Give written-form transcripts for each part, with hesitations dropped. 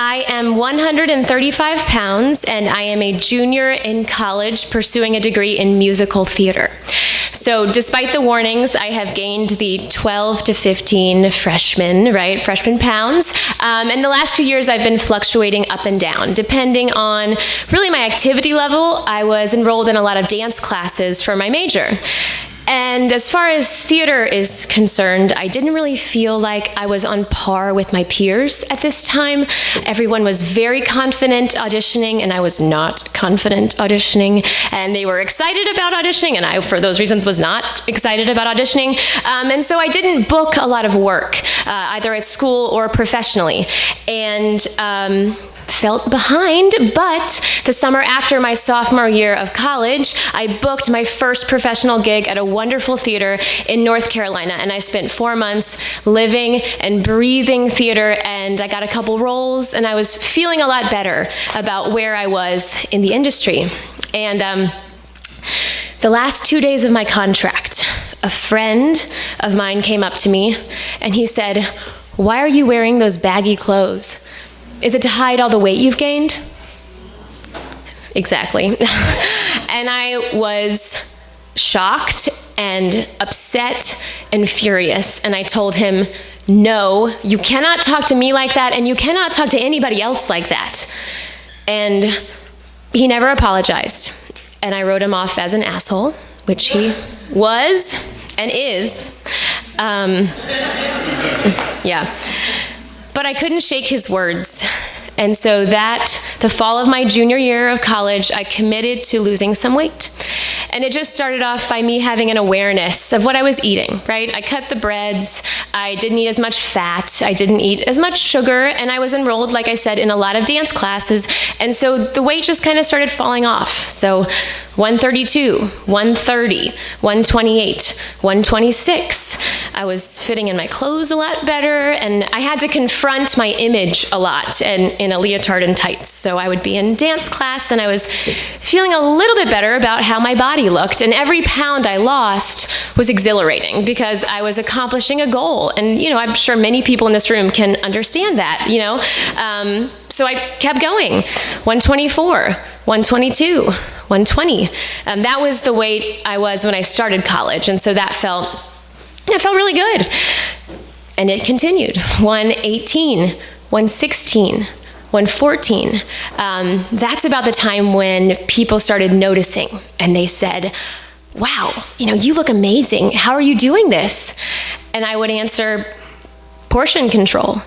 I am 135 pounds, and I am a junior in college pursuing a degree in musical theater. So despite the warnings, I have gained the 12 to 15 freshman pounds. And the last few years, I've been fluctuating up and down, depending on really my activity level. I was enrolled in a lot of dance classes for my major. And as far as theater is concerned, I didn't really feel like I was on par with my peers at this time. Everyone was very confident auditioning, and I was not confident auditioning. And they were excited about auditioning, and I, for those reasons, was not excited about auditioning. And so I didn't book a lot of work, either at school or professionally. And felt behind, but the summer after my sophomore year of college, I booked my first professional gig at a wonderful theater in North Carolina, and I spent 4 months living and breathing theater, and I got a couple roles, and I was feeling a lot better about where I was in the industry. And the last 2 days of my contract, a friend of mine came up to me, and he said, "Why are you wearing those baggy clothes? Is it to hide all the weight you've gained?" Exactly. And I was shocked and upset and furious. And I told him, "No, you cannot talk to me like that, and you cannot talk to anybody else like that." And he never apologized. And I wrote him off as an asshole, which he was and is. Yeah. But I couldn't shake his words. And so the fall of my junior year of college, I committed to losing some weight. And it just started off by me having an awareness of what I was eating, right? I cut the breads, I didn't eat as much fat, I didn't eat as much sugar, and I was enrolled, like I said, in a lot of dance classes. And so the weight just kind of started falling off. So 132, 130, 128, 126. I was fitting in my clothes a lot better, and I had to confront my image a lot and in a leotard and tights. So I would be in dance class, and I was feeling a little bit better about how my body looked, and every pound I lost was exhilarating because I was accomplishing a goal. And, you know, I'm sure many people in this room can understand that, you know. So I kept going, 124, 122, 120. That was the weight I was when I started college, and so that felt really good. And it continued, 118, 116, 114. That's about the time when people started noticing, and they said, "Wow, you know, you look amazing. How are you doing this?" And I would answer, "Portion control,"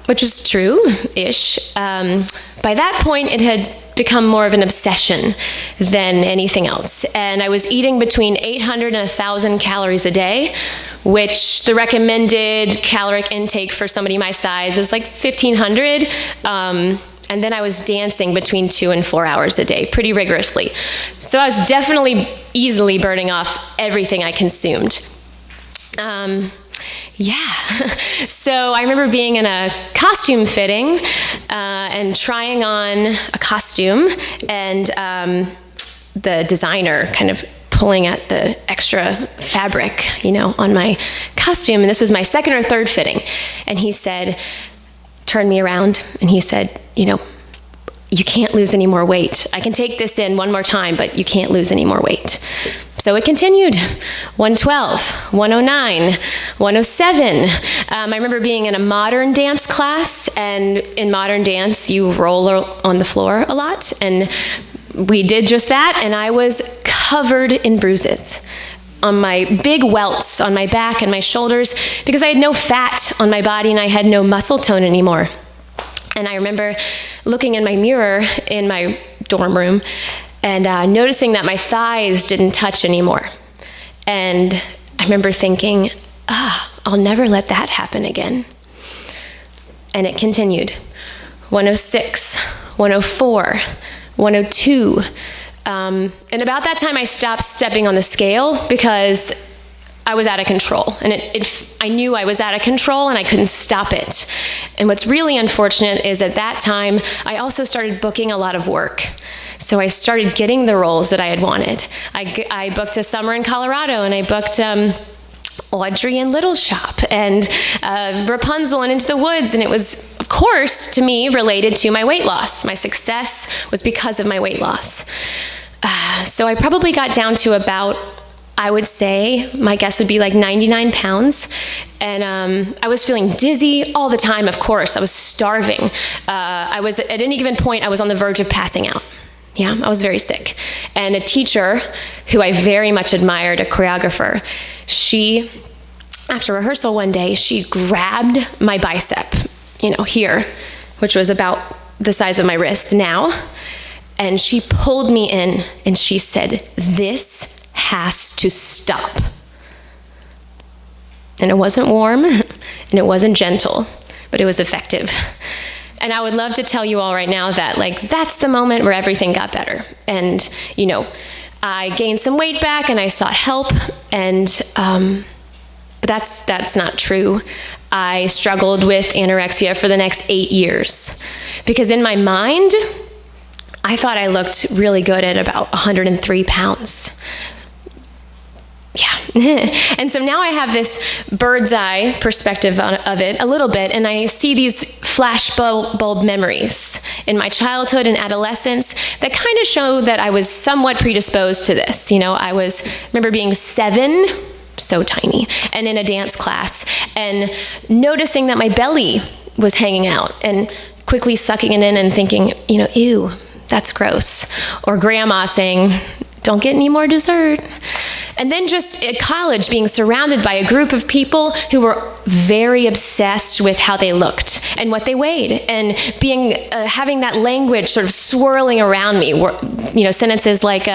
which was true-ish. By that point, it had become more of an obsession than anything else. And I was eating between 800 and 1,000 calories a day, which the recommended caloric intake for somebody my size is like 1,500. And then I was dancing between 2 and 4 hours a day, pretty rigorously. So I was definitely easily burning off everything I consumed. Yeah. So I remember being in a costume fitting and trying on a costume, and the designer kind of pulling at the extra fabric, you know, on my costume. And this was my second or third fitting. And he said, turned me around, and he said, "You know, you can't lose any more weight. I can take this in one more time, but you can't lose any more weight." So it continued, 112, 109, 107. I remember being in a modern dance class, and in modern dance, you roll on the floor a lot, and we did just that, and I was covered in bruises on my big welts on my back and my shoulders because I had no fat on my body and I had no muscle tone anymore. And I remember looking in my mirror in my dorm room and noticing that my thighs didn't touch anymore. And I remember thinking, I'll never let that happen again. And it continued, 106, 104, 102. And about that time, I stopped stepping on the scale because I was out of control. And I knew I was out of control and I couldn't stop it. And what's really unfortunate is at that time, I also started booking a lot of work. So I started getting the roles that I had wanted. I booked a summer in Colorado, and I booked Audrey in Little Shop and Rapunzel in Into the Woods. And it was, of course, to me, related to my weight loss. My success was because of my weight loss. So I probably got down to about, I would say, my guess would be like 99 pounds. And I was feeling dizzy all the time, of course. I was starving. At any given point, I was on the verge of passing out. Yeah, I was very sick. And a teacher who I very much admired, a choreographer, she, after rehearsal one day, she grabbed my bicep, here, which was about the size of my wrist now, and she pulled me in and she said, "This has to stop." And it wasn't warm and it wasn't gentle, but it was effective. And I would love to tell you all right now that, that's the moment where everything got better. And, I gained some weight back and I sought help, and but that's not true. I struggled with anorexia for the next 8 years because in my mind, I thought I looked really good at about 103 pounds. Yeah. And so now I have this bird's eye perspective of it a little bit, and I see these flashbulb memories in my childhood and adolescence that kind of show that I was somewhat predisposed to this. I remember being 7, so tiny, and in a dance class, and noticing that my belly was hanging out, and quickly sucking it in and thinking, ew, that's gross. Or grandma saying, "Don't get any more dessert." And then just at college, being surrounded by a group of people who were very obsessed with how they looked and what they weighed, and having that language sort of swirling around me, sentences like,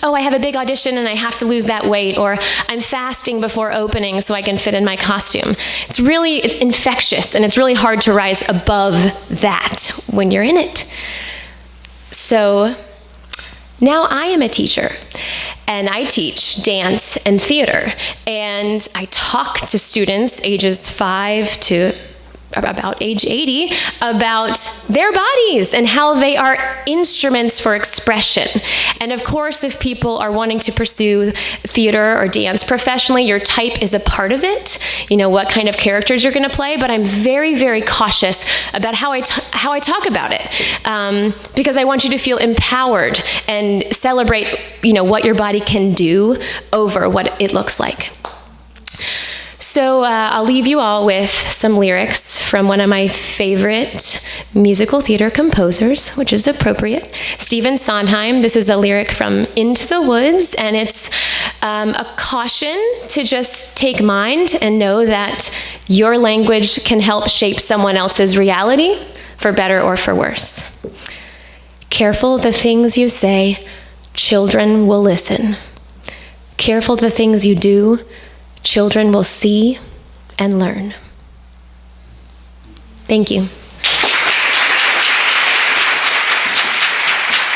"Oh, I have a big audition and I have to lose that weight," or "I'm fasting before opening so I can fit in my costume." It's really infectious, and it's really hard to rise above that when you're in it. So now I am a teacher, and I teach dance and theater, and I talk to students ages 5 to about age 80 about their bodies and how they are instruments for expression. And of course, if people are wanting to pursue theater or dance professionally, your type is a part of it, what kind of characters you're going to play, but I'm very, very cautious about how I talk about it, because I want you to feel empowered and celebrate, what your body can do over what it looks like. So I'll leave you all with some lyrics from one of my favorite musical theater composers, which is appropriate, Stephen Sondheim. This is a lyric from Into the Woods, and it's a caution to just take mind and know that your language can help shape someone else's reality, for better or for worse. Careful the things you say, children will listen. Careful the things you do, children will see and learn. Thank you.